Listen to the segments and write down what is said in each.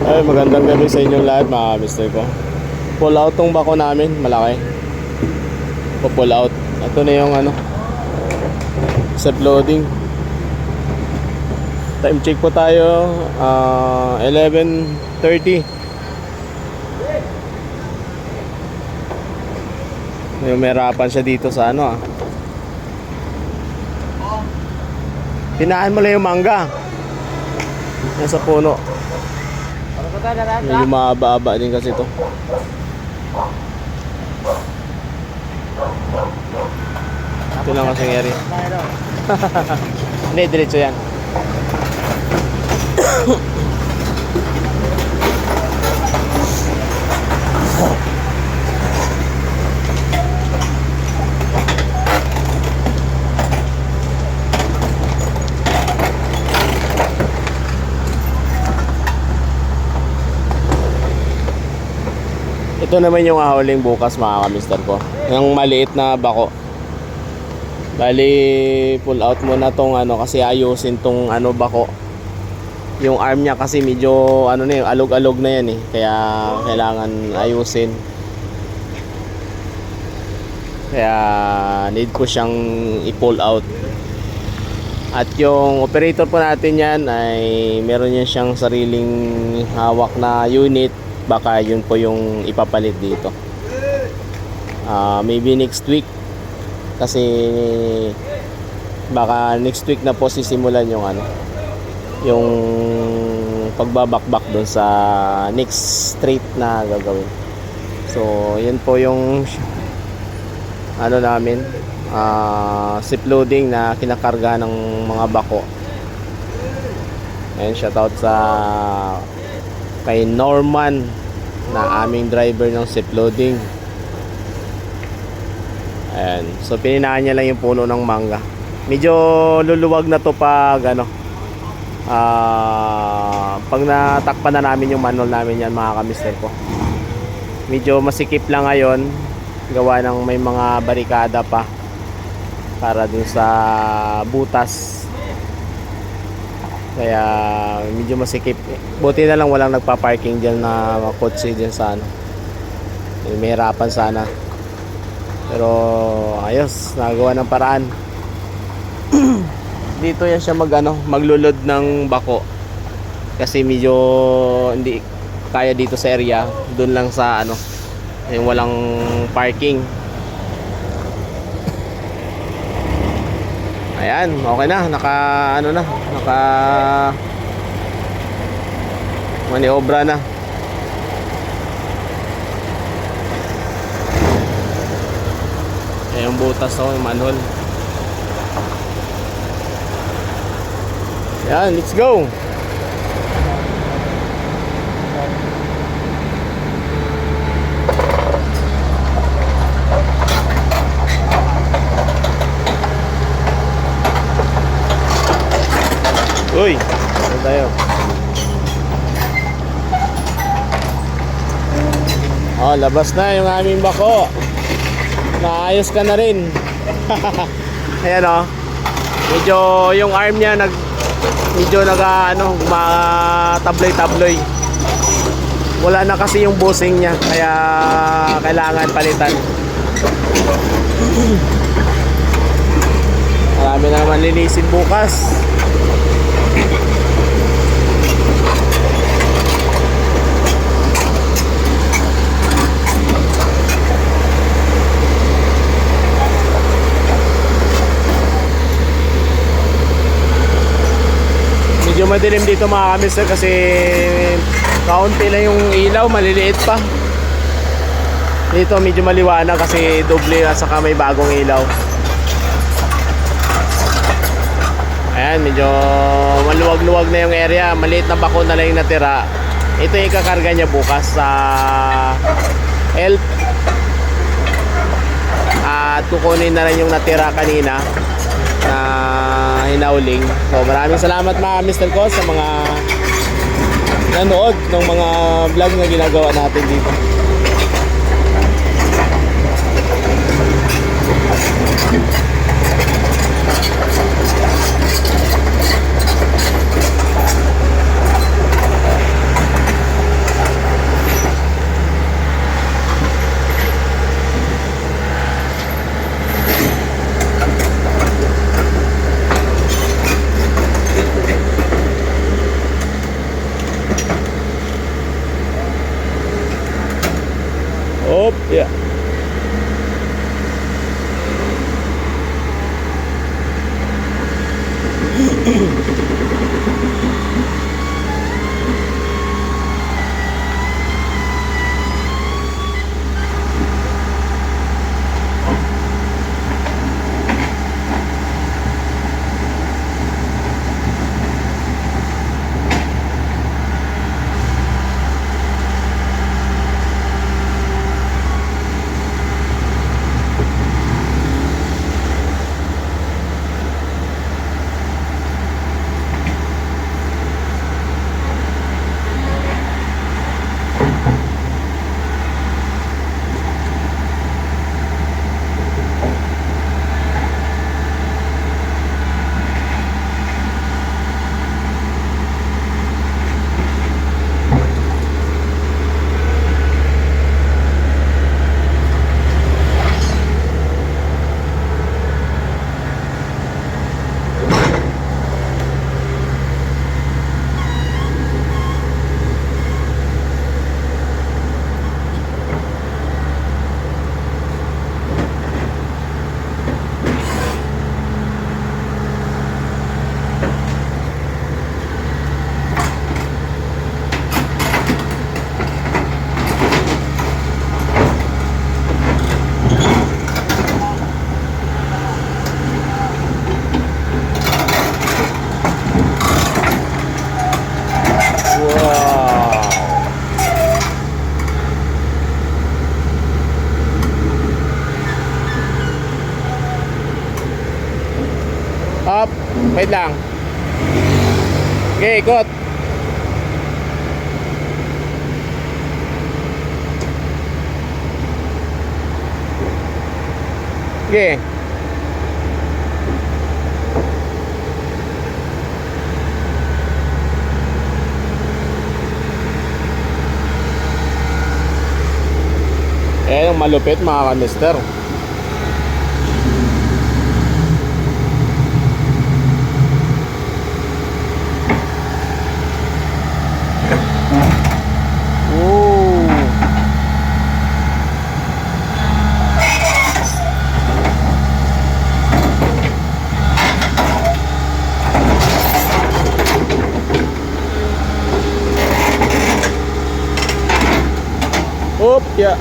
Ay, magandang gabi sa inyong lahat mga mister ko. Pull out tong bako namin, malaki. Pull out. Ito na yung self loading. Time check po tayo, 11:30. Yung merapan siya dito sa Pinahan mo lang yung mangga. Yan sa puno. Medyo mahaba-haba din kasi ito. Ito lang kasing area. Hindi, diretso yan. Ito naman yung ahuling bukas mga kamister ko. Yung maliit na bako. Bali pull out muna tong kasi ayusin tong bako. Yung arm niya kasi medyo alog-alog na yan eh. Kaya kailangan ayusin. Kaya need ko siyang i-pull out. At yung operator po natin yan ay meron yan siyang sariling hawak na unit. Baka yun po yung ipapalit dito. Maybe next week. Kasi baka next week na po sisimulan yung pagbabakbak doon sa next straight na gagawin. So yun po yung namin, zip loading na kinakarga ng mga bako. And shoutout sa kay Norman na aming driver ng zip loading. Ayan. So pininahan niya lang yung puno ng mangga. Medyo luluwag na to pag pag natakpan na namin yung manhole namin yan mga kamister ko. Medyo masikip lang ngayon. Gawa ng may mga barikada pa para dun sa butas. Kaya medyo masikip. Buti na lang walang nagpa-parking dyan na kotse dyan sa may hirapan sana. Pero ayos, nagawa ng paraan. Dito yan siya maglulod ng bako. Kasi medyo hindi kaya dito sa area. Doon lang sa yung walang parking. Ayan, okay na, naka maniobra na. Ayan yung butas yung manhole. Ayan, let's go. Uy, ano tayo? Labas na yung aming bako. Naayos ka na rin. Ayan medyo yung arm niya medyo tabloy-tabloy. Wala na kasi yung bushing niya, kaya kailangan palitan. Marami na naman linisin bukas. Medyo madilim dito mga kamister kasi kaunti lang yung ilaw, maliliit pa. Dito medyo maliwanag kasi doble at saka may bagong ilaw. Ayan, medyo maluwag-luwag na yung area. Maliit na bako na lang yung natira. Ito yung ikakarga niya bukas sa help. At kukunin na rin yung natira kanina na hinauling. So maraming salamat mga mister ko sa mga nanood ng mga vlog na ginagawa natin dito. Up, wait lang. Okay, ikot. Okay. Eh, yung malupit mga ka-mister. Oop, ya.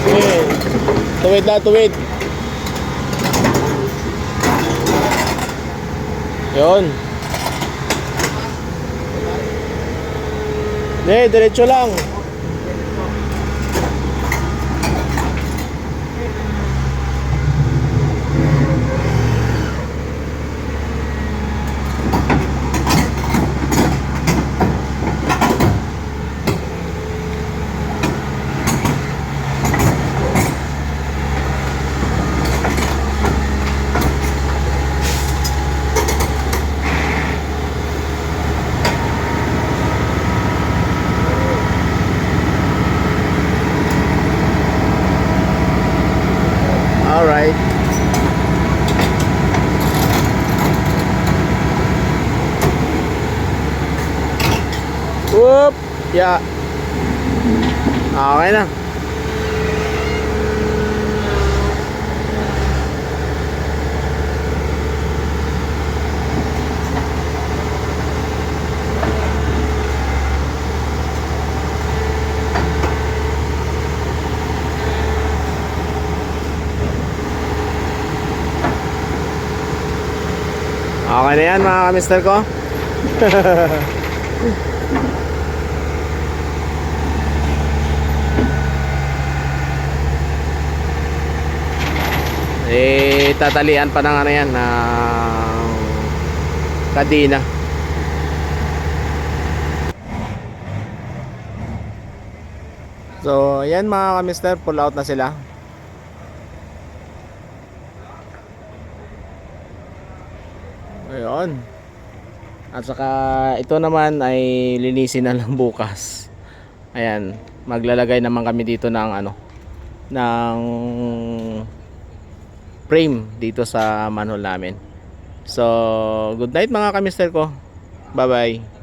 Okay. Tuwid na, tuwid. Yun. Diretso lang. Alright. Whoop. Yeah. Okay na. Okay na yan mga ka-mister ko. Eh, tatalian pa ng ano yan, ng kadina. So, yan mga ka-mister, pull out na sila. Ayun. At saka ito naman ay linisin na lang bukas. Ayan, maglalagay naman kami dito ng ano, ng frame dito sa manhole namin. So, good night mga kamister ko. Bye-bye.